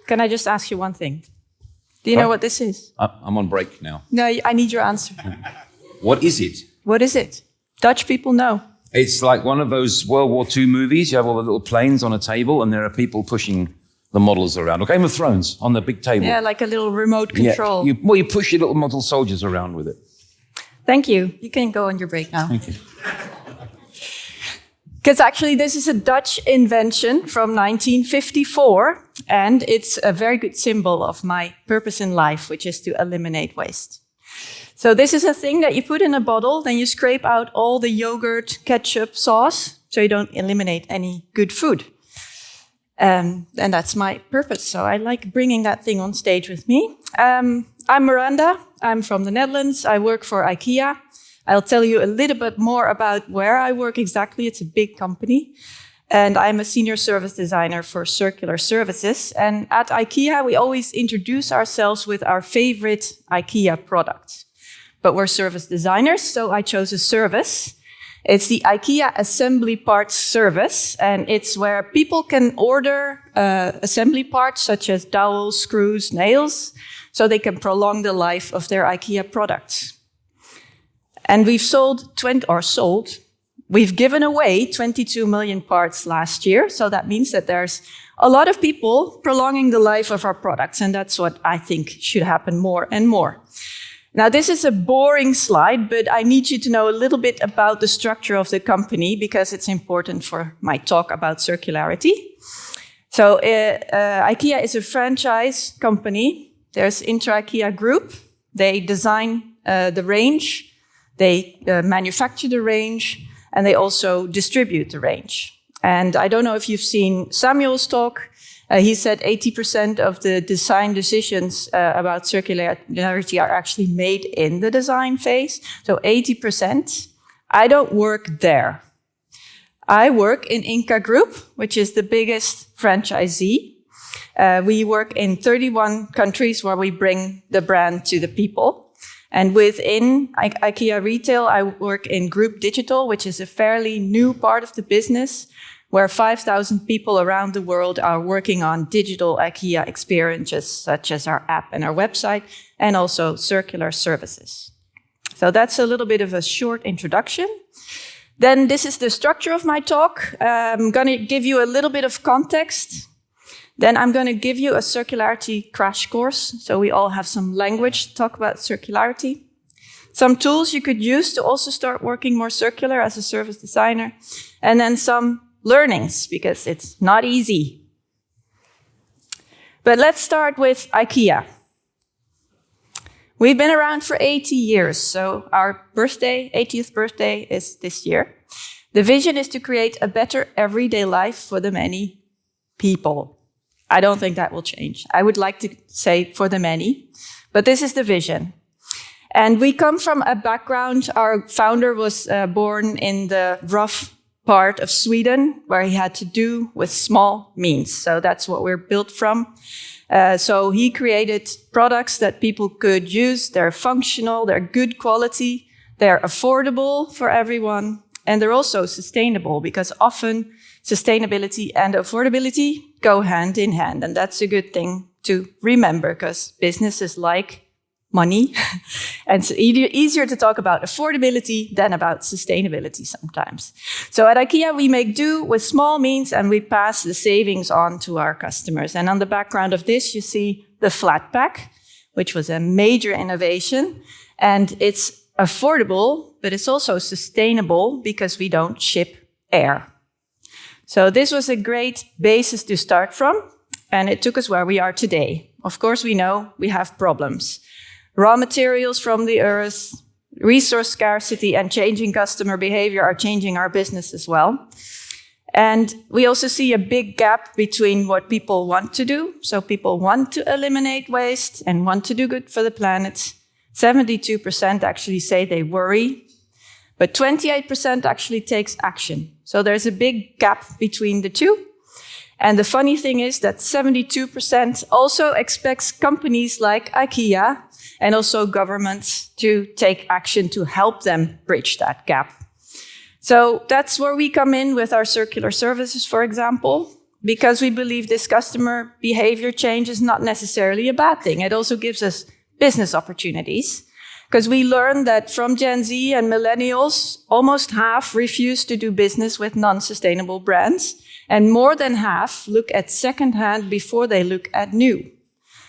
Can I just ask you one thing? Do you know what this is? I'm on break now. No, I need your answer. What is it? What is it? Dutch people know. It's like one of those World War II movies. You have all the little planes on a table and there are people pushing the models around. Or Game of Thrones on the big table. Yeah, like a little remote control. Yeah. You push your little model soldiers around with it. Thank you. You can go on your break now. Thank you. Because actually this is a Dutch invention from 1954, and it's a very good symbol of my purpose in life, which is to eliminate waste. So this is a thing that you put in a bottle, then you scrape out all the yogurt, ketchup, sauce, so you don't eliminate any good food. And that's my purpose, so I like bringing that thing on stage with me. I'm Miranda, I'm from the Netherlands, I work for IKEA. I'll tell you a little bit more about where I work exactly. It's a big company. And I'm a senior service designer for circular services. And at IKEA, we always introduce ourselves with our favorite IKEA product. But we're service designers, so I chose a service. It's the IKEA Assembly Parts Service, and it's where people can order assembly parts such as dowels, screws, nails, so they can prolong the life of their IKEA products. And we've given away 22 million parts last year. So that means that there's a lot of people prolonging the life of our products. And that's what I think should happen more and more. Now, this is a boring slide, but I need you to know a little bit about the structure of the company because it's important for my talk about circularity. So IKEA is a franchise company. There's Inter-IKEA Group. They design the range. They manufacture the range, and they also distribute the range. And I don't know if you've seen Samuel's talk. He said 80% of the design decisions about circularity are actually made in the design phase. So 80%. I don't work there. I work in Inca Group, which is the biggest franchisee. We work in 31 countries where we bring the brand to the people. And within IKEA Retail, I work in Group Digital, which is a fairly new part of the business, where 5,000 people around the world are working on digital IKEA experiences, such as our app and our website, and also circular services. So that's a little bit of a short introduction. Then this is the structure of my talk. I'm going to give you a little bit of context. Then I'm going to give you a circularity crash course, so we all have some language to talk about circularity. Some tools you could use to also start working more circular as a service designer. And then some learnings, because it's not easy. But let's start with IKEA. We've been around for 80 years, so our 80th birthday is this year. The vision is to create a better everyday life for the many people. I don't think that will change. I would like to say for the many, but this is the vision. And we come from a background, our founder was born in the rough part of Sweden, where he had to do with small means. So that's what we're built from. So he created products that people could use. They're functional, they're good quality, they're affordable for everyone, and they're also sustainable, because often sustainability and affordability go hand in hand. And that's a good thing to remember, because business is like money. And it's easier to talk about affordability than about sustainability sometimes. So at IKEA, we make do with small means and we pass the savings on to our customers. And on the background of this, you see the flat pack, which was a major innovation. And it's affordable, but it's also sustainable because we don't ship air. So this was a great basis to start from, and it took us where we are today. Of course, we know we have problems. Raw materials from the earth, resource scarcity, and changing customer behavior are changing our business as well. And we also see a big gap between what people want to do. So people want to eliminate waste and want to do good for the planet. 72% actually say they worry, but 28% actually takes action. So there's a big gap between the two. And the funny thing is that 72% also expects companies like IKEA and also governments to take action to help them bridge that gap. So that's where we come in with our circular services, for example. because we believe this customer behavior change is not necessarily a bad thing. It also gives us business opportunities, because we learned that from Gen Z and millennials, almost half refuse to do business with non-sustainable brands, and more than half look at secondhand before they look at new.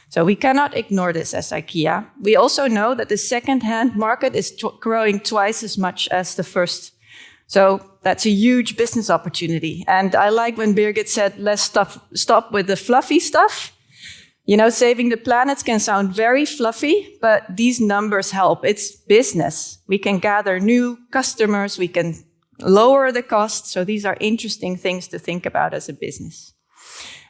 So we cannot ignore this as IKEA. We also know that the second-hand market is growing twice as much as the first. So that's a huge business opportunity. And I like when Birgit said, let's stop with the fluffy stuff. You know, saving the planet can sound very fluffy, but these numbers help. It's business. We can gather new customers. We can lower the cost. So these are interesting things to think about as a business.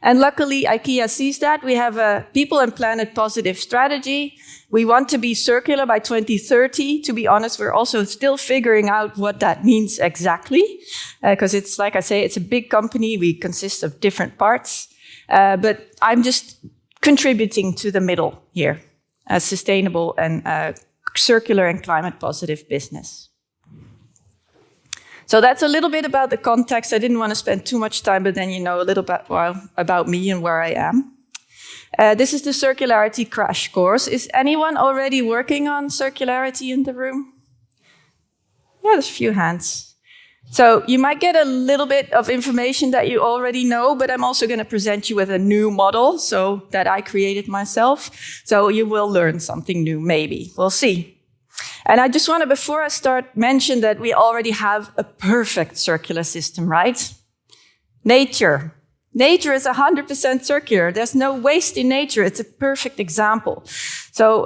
And luckily, IKEA sees that. We have a people and planet positive strategy. We want to be circular by 2030. To be honest, we're also still figuring out what that means exactly. Because it's, like I say, it's a big company. We consist of different parts. But I'm just contributing to the middle here, a sustainable and circular and climate positive business. So that's a little bit about the context. I didn't want to spend too much time, but then you know a little bit about me and where I am. This is the circularity crash course. Is anyone already working on circularity in the room? Yeah, there's a few hands. So you might get a little bit of information that you already know, but I'm also going to present you with a new model so that I created myself. So you will learn something new, maybe. We'll see. And I just want to, before I start, mention that we already have a perfect circular system, right? Nature. Nature is 100% circular. There's no waste in nature. It's a perfect example. So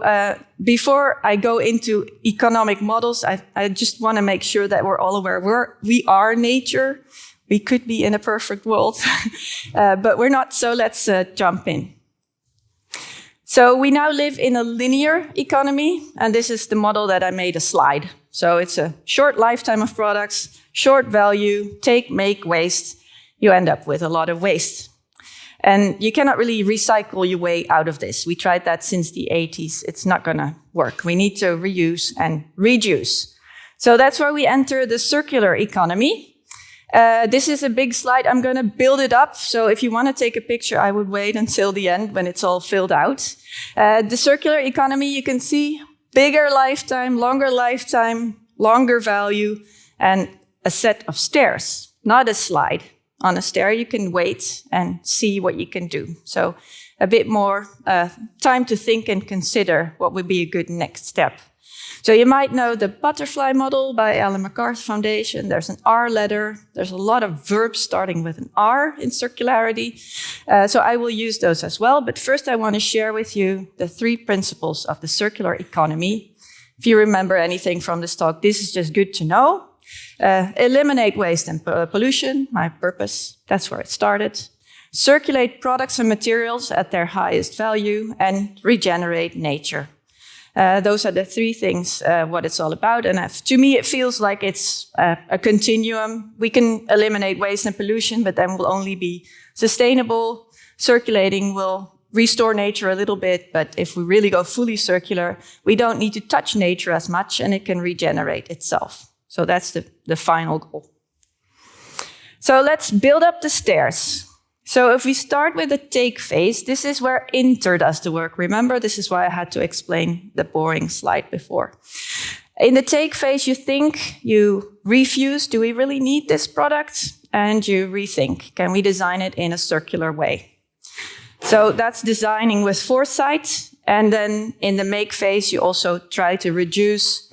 before I go into economic models, I just want to make sure that we're all aware we are nature. We could be in a perfect world, but we're not, so let's jump in. So we now live in a linear economy, and this is the model that I made a slide. So it's a short lifetime of products, short value, take, make, waste. You end up with a lot of waste. And you cannot really recycle your way out of this. We tried that since the 80s. It's not going to work. We need to reuse and reduce. So that's where we enter the circular economy. This is a big slide. I'm going to build it up. So if you want to take a picture, I would wait until the end when it's all filled out. The circular economy, you can see bigger lifetime, longer value, and a set of stairs, not a slide. On a stair, you can wait and see what you can do. So a bit more time to think and consider what would be a good next step. So you might know the butterfly model by Ellen MacArthur Foundation. There's an R letter. There's a lot of verbs starting with an R in circularity. So I will use those as well. But first I want to share with you the 3 principles of the circular economy. If you remember anything from this talk, this is just good to know. Eliminate waste and pollution, my purpose. That's where it started. Circulate products and materials at their highest value, and regenerate nature. Those are the 3 things, what it's all about. And to me, it feels like it's a continuum. We can eliminate waste and pollution, but then we'll only be sustainable. Circulating will restore nature a little bit, but if we really go fully circular, we don't need to touch nature as much, and it can regenerate itself. So that's the final goal. So let's build up the stairs. So if we start with the take phase, this is where Inter does the work. Remember, this is why I had to explain the boring slide before. In the take phase, you think, you refuse, do we really need this product? And you rethink, can we design it in a circular way? So that's designing with foresight. And then in the make phase, you also try to reduce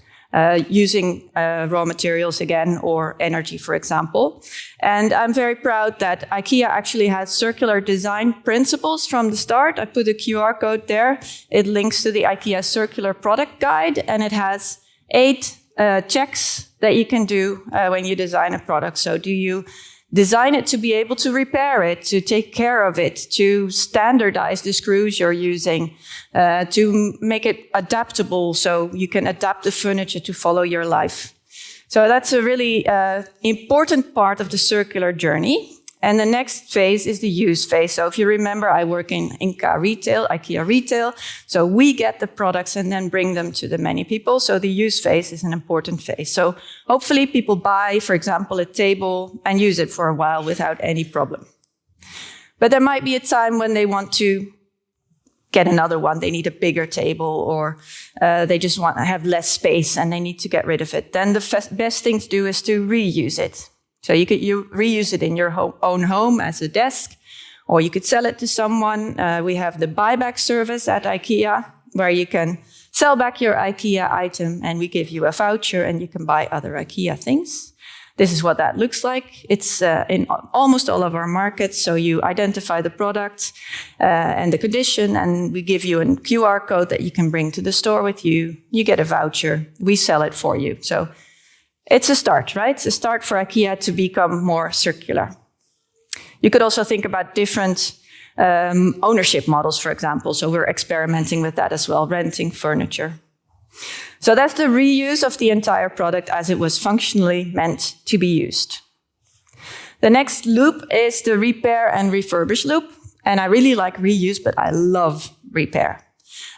using raw materials again, or energy, for example. And I'm very proud that IKEA actually has circular design principles from the start. I put a QR code there. It links to the IKEA Circular Product Guide, and it has 8 checks that you can do when you design a product. So do you design it to be able to repair it, to take care of it, to standardize the screws you're using, to make it adaptable so you can adapt the furniture to follow your life. So that's a really important part of the circular journey. And the next phase is the use phase. So if you remember, I work in IKEA retail. So we get the products and then bring them to the many people. So the use phase is an important phase. So hopefully people buy, for example, a table and use it for a while without any problem. But there might be a time when they want to get another one. They need a bigger table, or they just want to have less space and they need to get rid of it. Then the best thing to do is to reuse it. So you reuse it in your own home as a desk, or you could sell it to someone. We have the buyback service at IKEA, where you can sell back your IKEA item and we give you a voucher and you can buy other IKEA things. This is what that looks like. It's in almost all of our markets. So you identify the product and the condition, and we give you a QR code that you can bring to the store with you. You get a voucher. We sell it for you. So it's a start, right? It's a start for IKEA to become more circular. You could also think about different ownership models, for example. So we're experimenting with that as well, renting furniture. So that's the reuse of the entire product as it was functionally meant to be used. The next loop is the repair and refurbish loop. And I really like reuse, but I love repair.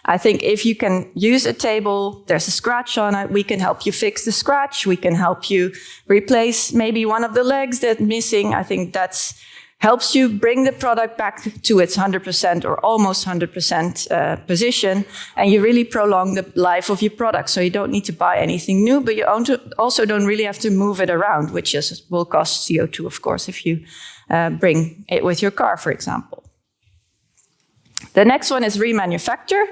I think if you can use a table, there's a scratch on it, we can help you fix the scratch. We can help you replace maybe one of the legs that's missing. I think that's helps you bring the product back to its 100% or almost 100% position, and you really prolong the life of your product. So you don't need to buy anything new, but you also don't really have to move it around, which will cost CO2, of course, if you bring it with your car, for example. The next one is remanufacture.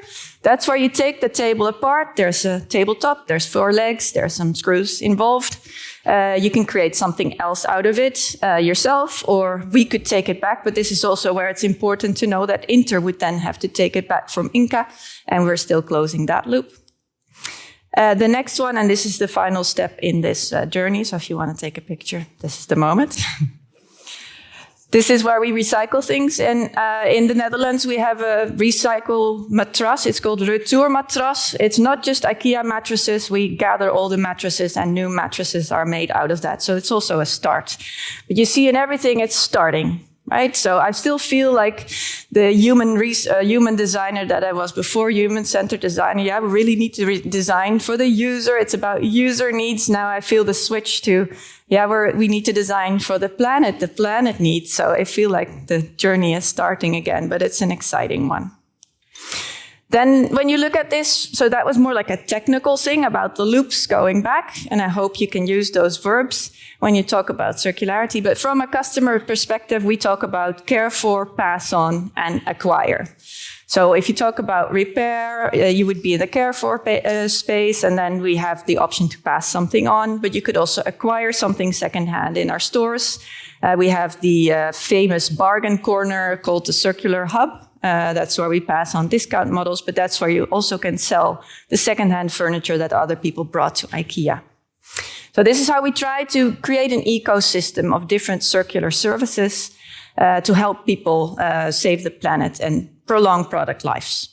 That's where you take the table apart. There's a tabletop, there's 4 legs, there's some screws involved. You can create something else out of it yourself, or we could take it back. But this is also where it's important to know that Inter would then have to take it back from Inca, and we're still closing that loop. The next one, and this is the final step in this journey, so if you want to take a picture, this is the moment. This is where we recycle things. And in the Netherlands, we have a recycle matras. It's called Retour matras. It's not just IKEA mattresses. We gather all the mattresses, and new mattresses are made out of that. So it's also a start. But you see, in everything, it's starting, right? So I still feel like the human designer that I was before, human-centered designer. Yeah, we really need to design for the user. It's about user needs. Now I feel the switch to, we need to design for the planet needs. So I feel like the journey is starting again, but it's an exciting one. Then when you look at this, so that was more like a technical thing about the loops going back, and I hope you can use those verbs when you talk about circularity. But from a customer perspective, we talk about care for, pass on, and acquire. So if you talk about repair, you would be in the care for space, and then we have the option to pass something on, but you could also acquire something secondhand in our stores. We have the famous bargain corner called the Circular Hub. That's where we pass on discount models, but that's where you also can sell the secondhand furniture that other people brought to IKEA. So this is how we try to create an ecosystem of different circular services to help people save the planet and prolong product lives.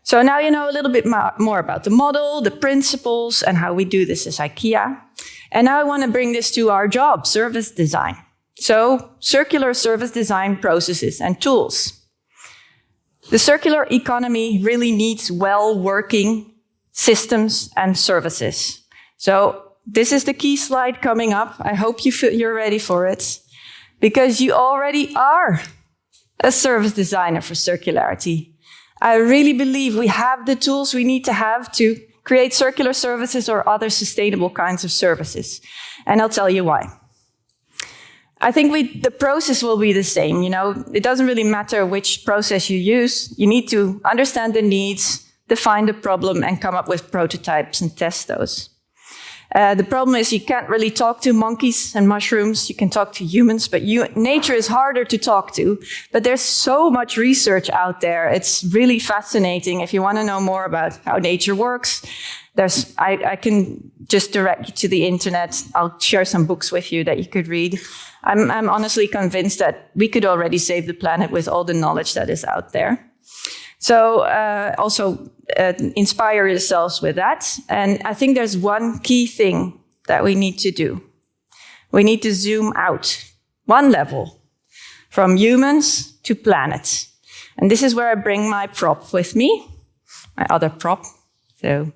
So now you know a little bit more about the model, the principles, and how we do this as IKEA. And now I want to bring this to our job, service design. So, circular service design processes and tools. The circular economy really needs well-working systems and services. So, this is the key slide coming up. I hope you're ready for it, because you already are a service designer for circularity. I really believe we have the tools we need to have to create circular services or other sustainable kinds of services. And I'll tell you why. I think the process will be the same. You know, it doesn't really matter which process you use. You need to understand the needs, define the problem, and come up with prototypes and test those. The problem is you can't really talk to monkeys and mushrooms. You can talk to humans, but nature is harder to talk to. But there's so much research out there. It's really fascinating. If you want to know more about how nature works, I can just direct you to the internet. I'll share some books with you that you could read. I'm honestly convinced that we could already save the planet with all the knowledge that is out there. So also inspire yourselves with that. And I think there's one key thing that we need to do. We need to zoom out one level from humans to planet. And this is where I bring my prop with me, my other prop. So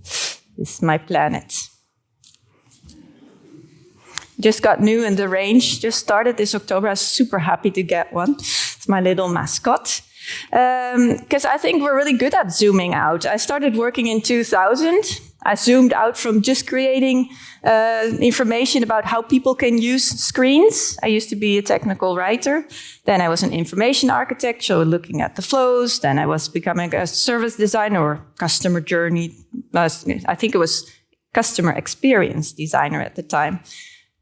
this is my planet. Just got new in the range, just started this October. I was super happy to get one. It's my little mascot. Because I think we're really good at zooming out. I started working in 2000. I zoomed out from just creating information about how people can use screens. I used to be a technical writer. Then I was an information architect, so looking at the flows. Then I was becoming a service designer or customer journey. I think it was customer experience designer at the time.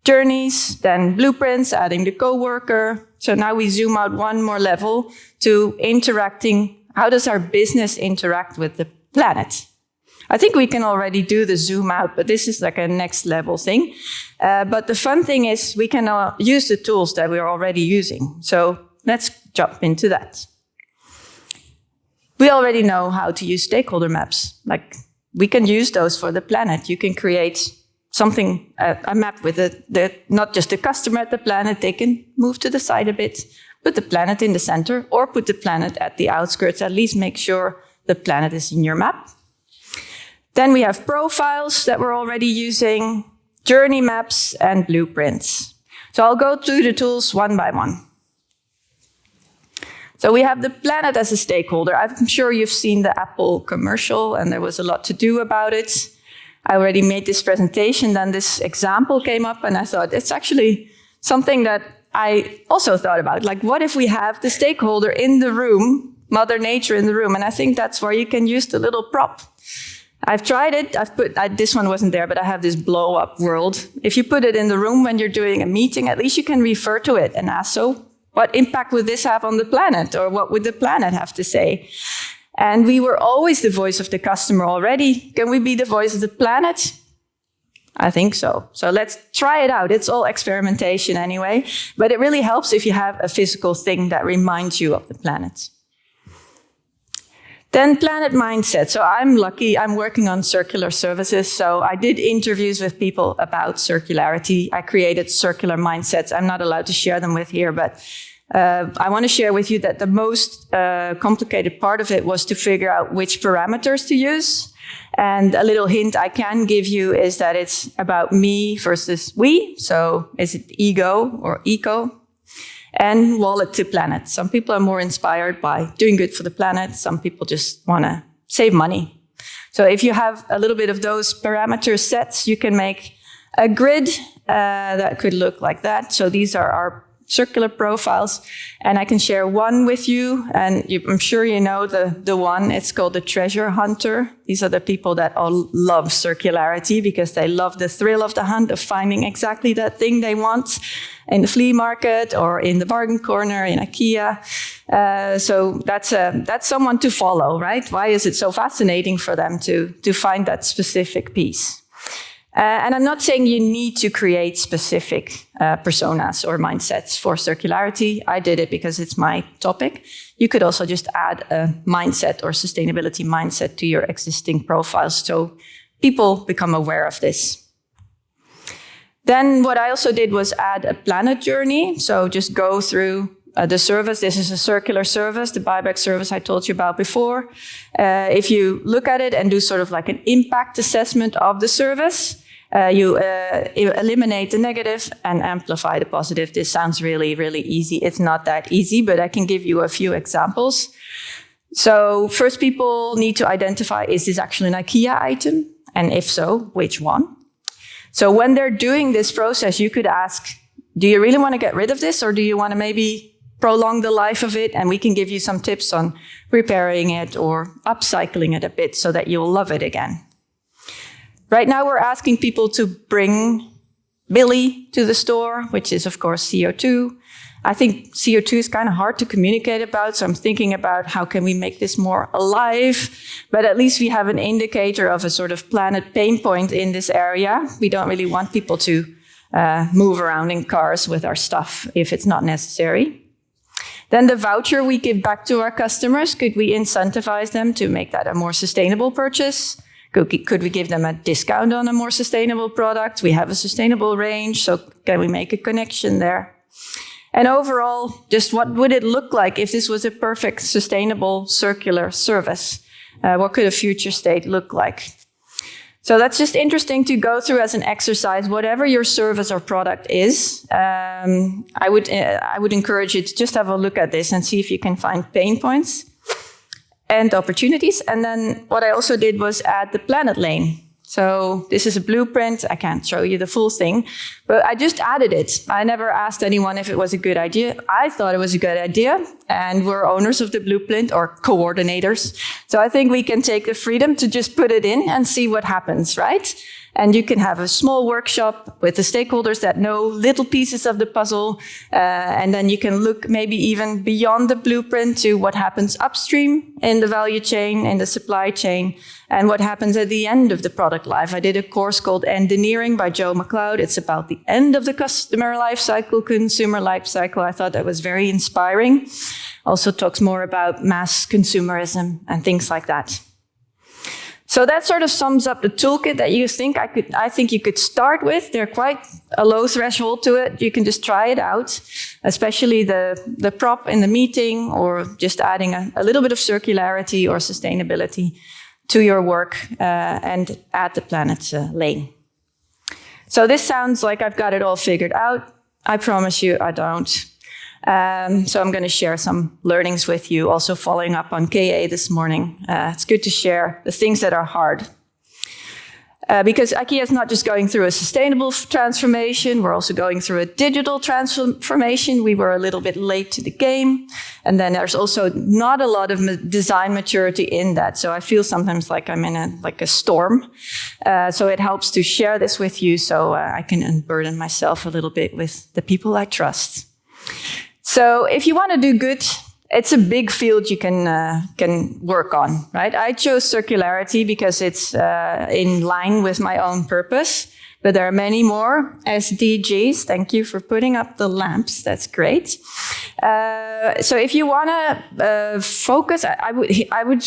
Journeys, then blueprints, adding the coworker. So now we zoom out one more level to interacting. How does our business interact with the planet? I think we can already do the zoom out, but this is like a next level thing. But the fun thing is we can use the tools that we're already using. So let's jump into that. We already know how to use stakeholder maps. Like we can use those for the planet. You can create something, a map with not just the customer at the planet. They can move to the side a bit, put the planet in the center, or put the planet at the outskirts. At least make sure the planet is in your map. Then we have profiles that we're already using, journey maps, and blueprints. So I'll go through the tools one by one. So we have the planet as a stakeholder. I'm sure you've seen the Apple commercial, and there was a lot to do about it. I already made this presentation, then this example came up, and I thought it's actually something that I also thought about. Like, what if we have the stakeholder in the room, Mother Nature in the room? And I think that's where you can use the little prop. I've tried it. This one wasn't there, but I have this blow-up world. If you put it in the room when you're doing a meeting, at least you can refer to it and ask, so what impact would this have on the planet? Or what would the planet have to say? And we were always the voice of the customer already. Can we be the voice of the planet? I think so. So let's try it out. It's all experimentation anyway, but it really helps if you have a physical thing that reminds you of the planet. Then planet mindset. So I'm lucky, I'm working on circular services. So I did interviews with people about circularity. I created circular mindsets. I'm not allowed to share them with here, but I want to share with you that the most complicated part of it was to figure out which parameters to use. And a little hint I can give you is that it's about me versus we. So is it ego or eco? And wallet to planet. Some people are more inspired by doing good for the planet. Some people just want to save money. So if you have a little bit of those parameter sets, you can make a grid that could look like that. So these are our circular profiles, and I can share one with you. And I'm sure you know the one. It's called the treasure hunter. These are the people that all love circularity because they love the thrill of the hunt, of finding exactly that thing they want in the flea market or in the bargain corner in IKEA. So that's someone to follow, right? Why is it so fascinating for them to find that specific piece? And I'm not saying you need to create specific personas or mindsets for circularity. I did it because it's my topic. You could also just add a mindset or sustainability mindset to your existing profiles so people become aware of this. Then what I also did was add a planet journey. So just go through the service. This is a circular service, the buyback service I told you about before. If you look at it and do sort of like an impact assessment of the service, you eliminate the negative and amplify the positive. This sounds really, really easy. It's not that easy, but I can give you a few examples. So first, people need to identify, is this actually an IKEA item? And if so, which one? So when they're doing this process, you could ask, do you really want to get rid of this, or do you want to maybe prolong the life of it? And we can give you some tips on repairing it or upcycling it a bit so that you'll love it again. Right now, we're asking people to bring Billy to the store, which is, of course, CO2. I think CO2 is kind of hard to communicate about, so I'm thinking about how can we make this more alive, but at least we have an indicator of a sort of planet pain point in this area. We don't really want people to move around in cars with our stuff if it's not necessary. Then the voucher we give back to our customers, could we incentivize them to make that a more sustainable purchase? Could we give them a discount on a more sustainable product? We have a sustainable range, so can we make a connection there? And overall, just what would it look like if this was a perfect, sustainable, circular service? What could a future state look like? So that's just interesting to go through as an exercise. Whatever your service or product is, I would encourage you to just have a look at this and see if you can find pain points and opportunities. And then what I also did was add the planet lane. So this is a blueprint. I can't show you the full thing, but I just added it. I never asked anyone if it was a good idea. I thought it was a good idea, and we're owners of the blueprint or coordinators. So I think we can take the freedom to just put it in and see what happens, right? And you can have a small workshop with the stakeholders that know little pieces of the puzzle. And then you can look maybe even beyond the blueprint to what happens upstream in the value chain, in the supply chain, and what happens at the end of the product life. I did a course called Engineering by Joe McLeod. It's about the end of the customer life cycle, consumer life cycle. I thought that was very inspiring. Also talks more about mass consumerism and things like that. So that sort of sums up the toolkit that you think I think you could start with. They're quite a low threshold to it. You can just try it out, especially the prop in the meeting, or just adding a little bit of circularity or sustainability to your work, and add the planet lane. So this sounds like I've got it all figured out. I promise you I don't. So I'm going to share some learnings with you, also following up on KA this morning. It's good to share the things that are hard. Because IKEA is not just going through a sustainable transformation, we're also going through a digital transformation. We were a little bit late to the game. And then there's also not a lot of design maturity in that. So I feel sometimes like I'm in a storm. So it helps to share this with you so I can unburden myself a little bit with the people I trust. So if you want to do good, it's a big field you can work on, right? I chose circularity because it's in line with my own purpose, but there are many more SDGs. Thank you for putting up the lamps. That's great. So if you want to focus, I would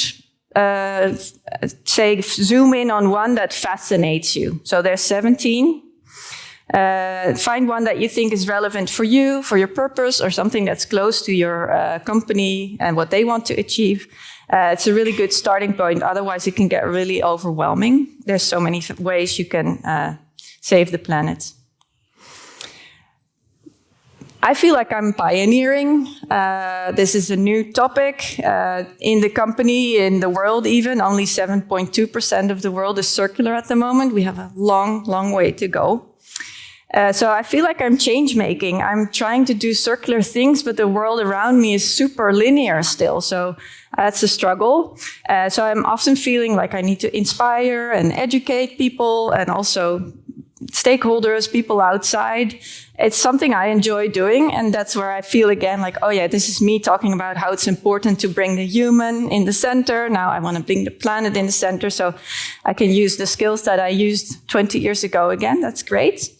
say zoom in on one that fascinates you. So there's 17. Find one that you think is relevant for you, for your purpose, or something that's close to your company and what they want to achieve. It's a really good starting point. Otherwise, it can get really overwhelming. There's so many ways you can save the planet. I feel like I'm pioneering. This is a new topic in the company, in the world even. Only 7.2% of the world is circular at the moment. We have a long, long way to go. So I feel like I'm change making. I'm trying to do circular things, but the world around me is super linear still. So that's a struggle. So I'm often feeling like I need to inspire and educate people, and also stakeholders, people outside. It's something I enjoy doing. And that's where I feel again like, oh yeah, this is me talking about how it's important to bring the human in the center. Now I want to bring the planet in the center. So I can use the skills that I used 20 years ago again. That's great.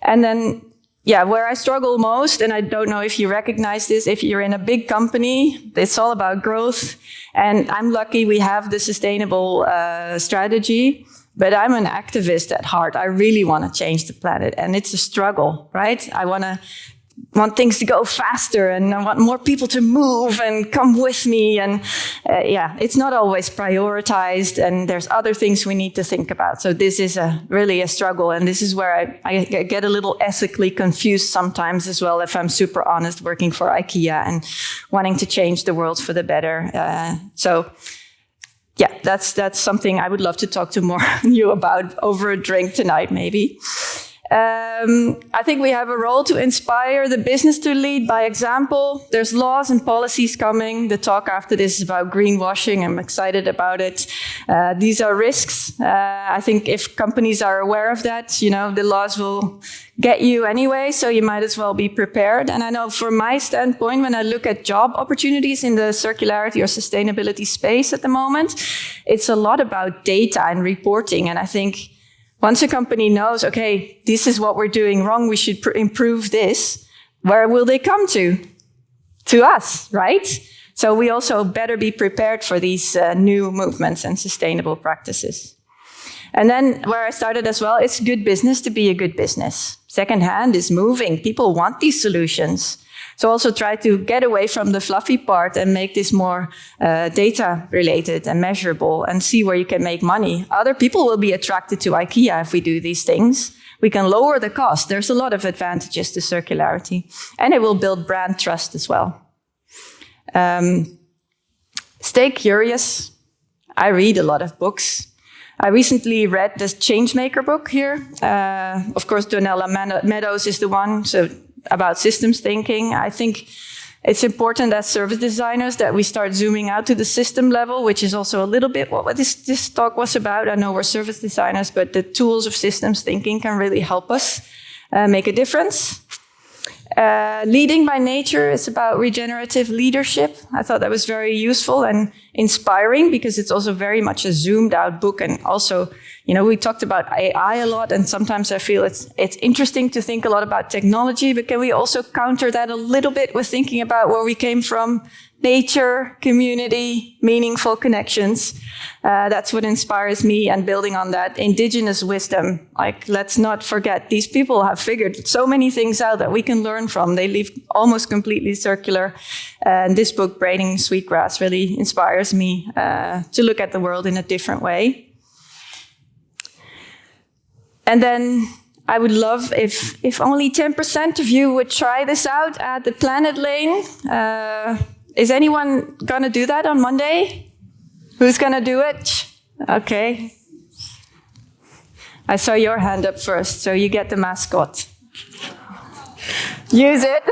And then, yeah, where I struggle most, and I don't know if you recognize this, if you're in a big company, it's all about growth. And I'm lucky we have the sustainable strategy, but I'm an activist at heart. I really want to change the planet, and it's a struggle, right? I want things to go faster, and I want more people to move and come with me. And yeah, it's not always prioritized, and there's other things we need to think about. So this is really a struggle, and this is where I get a little ethically confused sometimes as well, if I'm super honest, working for IKEA and wanting to change the world for the better. So yeah, that's something I would love to talk to more you about over a drink tonight, maybe. I think we have a role to inspire the business to lead by example. There's laws and policies coming. The talk after this is about greenwashing. I'm excited about it. These are risks. I think if companies are aware of that, the laws will get you anyway, so you might as well be prepared. And I know from my standpoint, when I look at job opportunities in the circularity or sustainability space at the moment, it's a lot about data and reporting. And I think once a company knows, okay, this is what we're doing wrong, we should improve this, where will they come to? To us, right? So we also better be prepared for these new movements and sustainable practices. And then where I started as well, it's good business to be a good business. Secondhand is moving. People want these solutions. So also try to get away from the fluffy part and make this more data related and measurable and see where you can make money. Other people will be attracted to IKEA if we do these things. We can lower the cost. There's a lot of advantages to circularity, and it will build brand trust as well. Stay curious. I read a lot of books. I recently read this Changemaker book here. Of course, Donella Meadows is the one, so about systems thinking. I think it's important as service designers that we start zooming out to the system level, which is also a little bit what this talk was about. I know we're service designers, but the tools of systems thinking can really help us make a difference. Leading by nature is about regenerative leadership. I thought that was very useful and inspiring because it's also very much a zoomed out book. And also, we talked about AI a lot, and sometimes I feel it's interesting to think a lot about technology, but can we also counter that a little bit with thinking about where we came from, nature, community, meaningful connections. That's what inspires me, and building on that, indigenous wisdom. Like, let's not forget, these people have figured so many things out that we can learn from. They live almost completely circular. And this book, Braiding Sweetgrass, really inspires me to look at the world in a different way. And then I would love if only 10% of you would try this out at the Planet Lane. Is anyone gonna do that on Monday? Who's gonna do it? Okay. I saw your hand up first, so you get the mascot. Use it.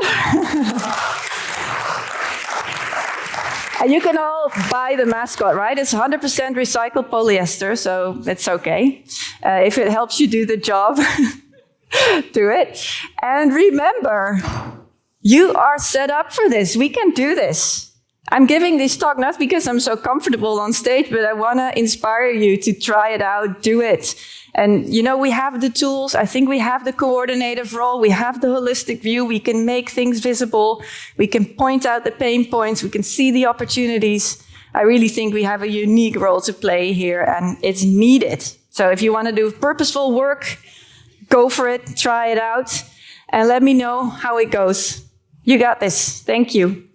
And you can all buy the mascot, right? It's 100% recycled polyester, so it's okay. If it helps you do the job, do it. And remember, you are set up for this. We can do this. I'm giving this talk not because I'm so comfortable on stage, but I want to inspire you to try it out, do it. And, we have the tools. I think we have the coordinative role. We have the holistic view. We can make things visible. We can point out the pain points. We can see the opportunities. I really think we have a unique role to play here, and it's needed. So if you want to do purposeful work, go for it, try it out, and let me know how it goes. You got this. Thank you.